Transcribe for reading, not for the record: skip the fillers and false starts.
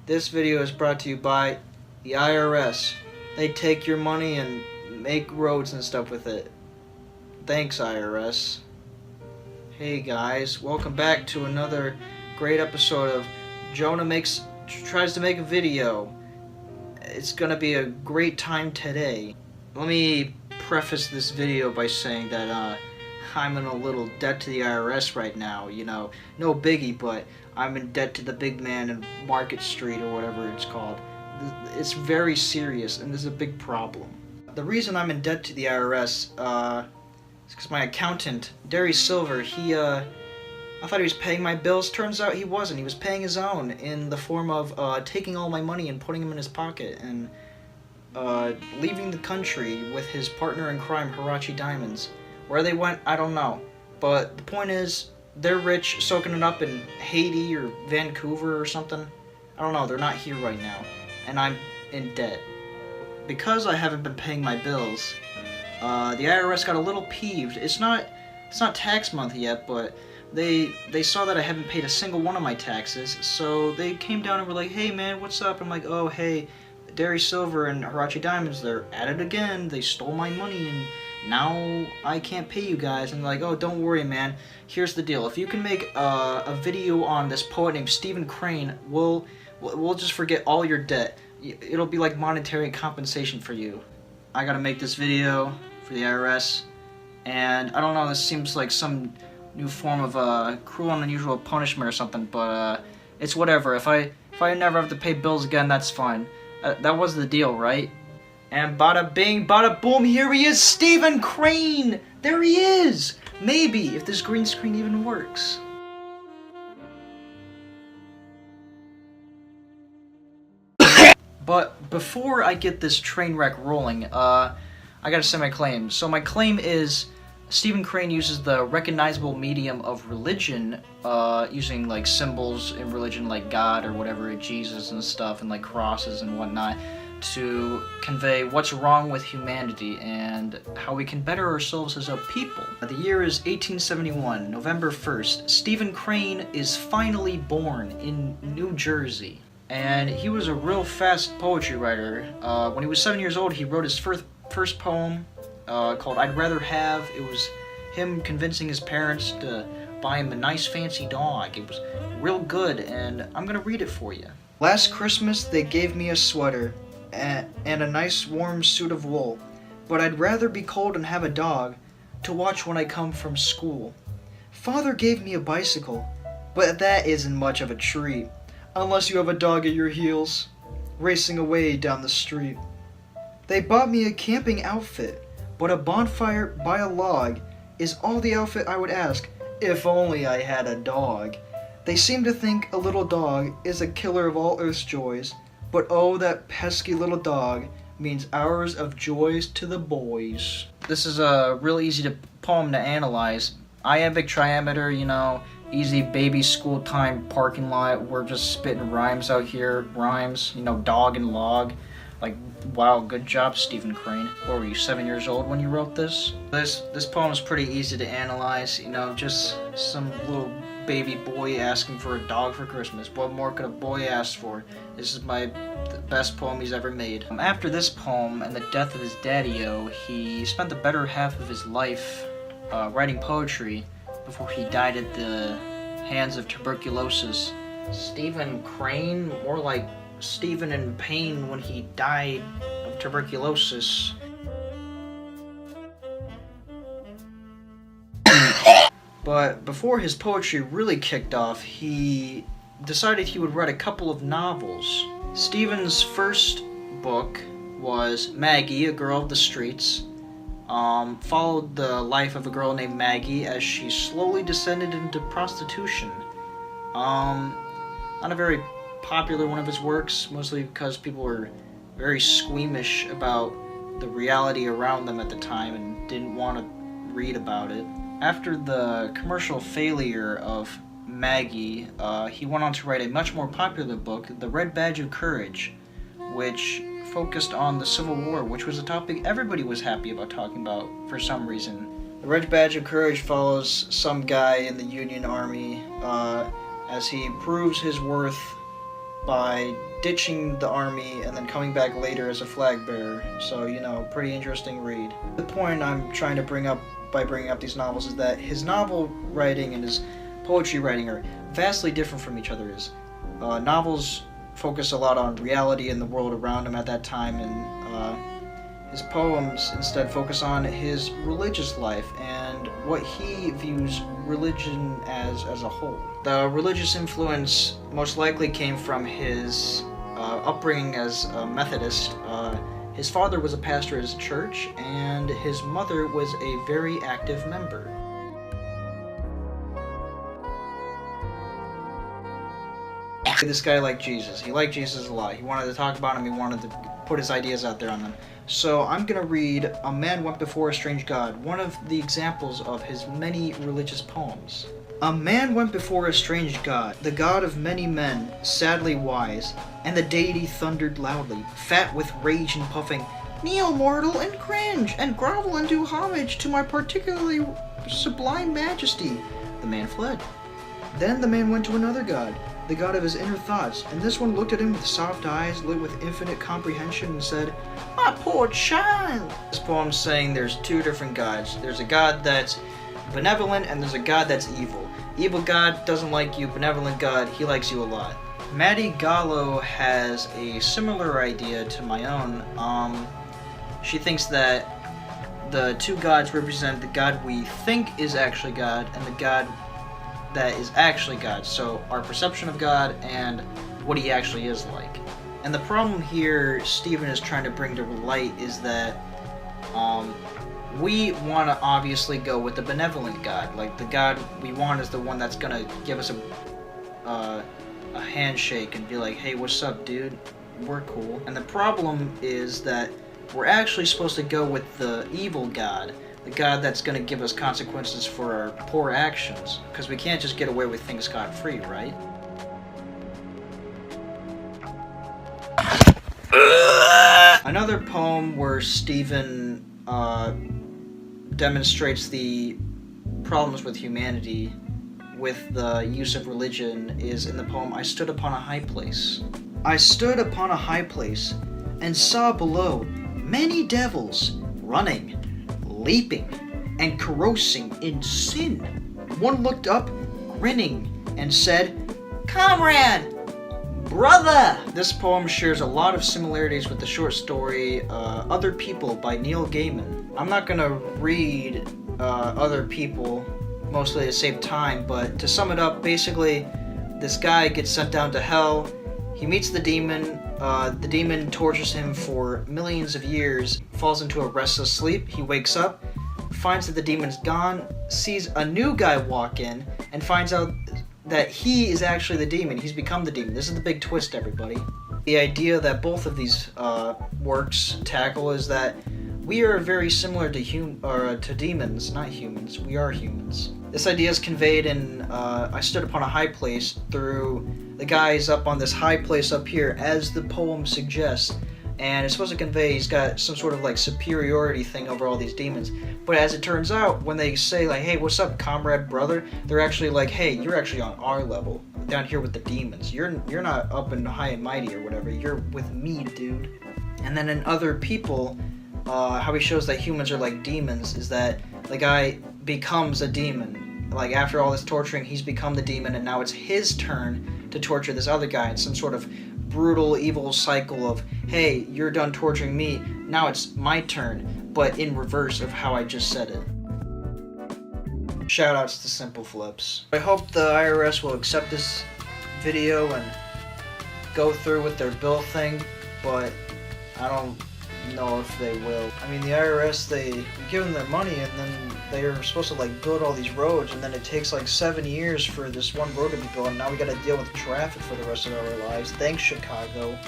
This video is brought to you by the IRS. They take your money and make roads and stuff with it. Thanks, IRS. Hey guys, welcome back to another great episode of Jonah tries to make a video. It's gonna be a great time today. Let me preface this video by saying that I'm in a little debt to the IRS right now. You know, no biggie, but I'm in debt to the big man in Market Street or whatever it's called. It's very serious, and this is a big problem. The reason I'm in debt to the IRS is because my accountant, Derry Silver, I thought he was paying my bills. Turns out he wasn't. He was paying his own in the form of taking all my money and putting them in his pocket and leaving the country with his partner in crime, Hirachi Diamonds. Where they went, I don't know. But the point is, they're rich, soaking it up in Haiti or Vancouver or something. I don't know, they're not here right now. And I'm in debt. Because I haven't been paying my bills, the IRS got a little peeved. It's not tax month yet, but they saw that I haven't paid a single one of my taxes, so they came down and were like, hey man, what's up? I'm like, oh hey, Derry Silver and Hirachi Diamonds, they're at it again. They stole my money and now I can't pay you guys. And like, oh, don't worry, man. Here's the deal. If you can make a video on this poet named Stephen Crane, we'll just forget all your debt. It'll be like monetary compensation for you. I gotta make this video for the IRS, and I don't know, this seems like some new form of cruel and unusual punishment or something, but it's whatever. If I never have to pay bills again, that's fine. That was the deal, right? And bada bing, bada boom, here he is, Stephen Crane! There he is! Maybe, if this green screen even works. But before I get this train wreck rolling, I gotta say my claim. So my claim is Stephen Crane uses the recognizable medium of religion, using like symbols in religion like God or whatever, Jesus and stuff, and like crosses and whatnot, to convey what's wrong with humanity and how we can better ourselves as a people. The year is 1871, November 1st. Stephen Crane is finally born in New Jersey. And he was a real fast poetry writer. When he was 7 years old, he wrote his first poem called I'd Rather Have. It was him convincing his parents to buy him a nice fancy dog. It was real good, and I'm gonna read it for you. Last Christmas they gave me a sweater and a nice warm suit of wool, but I'd rather be cold and have a dog to watch when I come from school. Father gave me a bicycle, but that isn't much of a treat unless you have a dog at your heels, racing away down the street. They bought me a camping outfit, but a bonfire by a log is all the outfit I would ask if only I had a dog. They seem to think a little dog is a killer of all earth's joys, but oh, that pesky little dog means hours of joys to the boys. This is a real easy poem to analyze. Iambic trimeter, you know, easy baby school time parking lot. We're just spitting rhymes out here. Rhymes, you know, dog and log. Like, wow, good job, Stephen Crane. What were you, 7 years old when you wrote this? This poem is pretty easy to analyze. You know, just some little baby boy asking for a dog for Christmas. What more could a boy ask for? This is the best poem he's ever made. After this poem and the death of his daddy-o, he spent the better half of his life writing poetry before he died at the hands of tuberculosis. Stephen Crane, more like Stephen in pain when he died of tuberculosis. But before his poetry really kicked off, he decided he would write a couple of novels. Stephen's first book was Maggie, a Girl of the Streets. Followed the life of a girl named Maggie as she slowly descended into prostitution. Not a very popular one of his works, mostly because people were very squeamish about the reality around them at the time and didn't want to read about it. After the commercial failure of Maggie, he went on to write a much more popular book, The Red Badge of Courage, which focused on the Civil War, which was a topic everybody was happy about talking about for some reason. The Red Badge of Courage follows some guy in the Union Army as he proves his worth by ditching the army and then coming back later as a flag bearer. So, you know, pretty interesting read. The point I'm trying to bring up by bringing up these novels is that his novel writing and his poetry writing are vastly different from each other. Novels focus a lot on reality and the world around him at that time, and his poems instead focus on his religious life and what he views religion as a whole. The religious influence most likely came from his upbringing as a Methodist. His father was a pastor at his church, and his mother was a very active member. This guy liked Jesus. He liked Jesus a lot. He wanted to talk about him. He wanted to put his ideas out there on them. So I'm going to read A Man Went Before a Strange God, one of the examples of his many religious poems. A man went before a strange god, the god of many men, sadly wise, and the deity thundered loudly, fat with rage and puffing, "Kneel, mortal, and cringe, and grovel and do homage to my particularly sublime majesty." The man fled. Then the man went to another god, the god of his inner thoughts, and this one looked at him with soft eyes, lit with infinite comprehension, and said, "My poor child." This poem's saying there's two different gods. There's a god that's benevolent, and there's a god that's evil. Evil god doesn't like you, benevolent god, he likes you a lot. Maddie Gallo has a similar idea to my own. She thinks that the two gods represent the god we think is actually God and the God that is actually God. So our perception of God and what he actually is like. And the problem here Stephen is trying to bring to light is that we want to obviously go with the benevolent God. Like, the God we want is the one that's going to give us a handshake and be like, "Hey, what's up, dude? We're cool." And the problem is that we're actually supposed to go with the evil God, the God that's going to give us consequences for our poor actions, because we can't just get away with things scot-free, right? Another poem where Stephen demonstrates the problems with humanity with the use of religion is in the poem "I Stood Upon a High Place." I stood upon a high place and saw below many devils running, leaping, and carousing in sin. One looked up, grinning, and said, "Comrade! Brother!" This poem shares a lot of similarities with the short story Other People by Neil Gaiman. I'm not going to read Other People, mostly to save time, but to sum it up, basically, this guy gets sent down to hell. He meets the demon. The demon tortures him for millions of years, falls into a restless sleep. He wakes up, finds that the demon's gone, sees a new guy walk in, and finds out that he is actually the demon. He's become the demon. This is the big twist, everybody. The idea that both of these works tackle is that we are very similar to demons, not humans. We are humans. This idea is conveyed in I Stood Upon a High Place through the guy's up on this high place up here, as the poem suggests. And it's supposed to convey he's got some sort of like superiority thing over all these demons. But as it turns out, when they say like, "Hey, what's up, comrade, brother?" they're actually like, "Hey, you're actually on our level, down here with the demons. You're not up and high and mighty or whatever. You're with me, dude." And then in Other People, how he shows that humans are like demons is that the guy becomes a demon. Like, after all this torturing, he's become the demon, and now it's his turn to torture this other guy in some sort of brutal, evil cycle of, "Hey, you're done torturing me, now it's my turn," but in reverse of how I just said it. Shoutouts to Simple Flips. I hope the IRS will accept this video and go through with their bill thing, but I don't know if they will. I mean, the IRS, they give them their money and then they're supposed to like build all these roads, and then it takes like 7 years for this one road to be built, and now we gotta deal with traffic for the rest of our lives. Thanks, Chicago.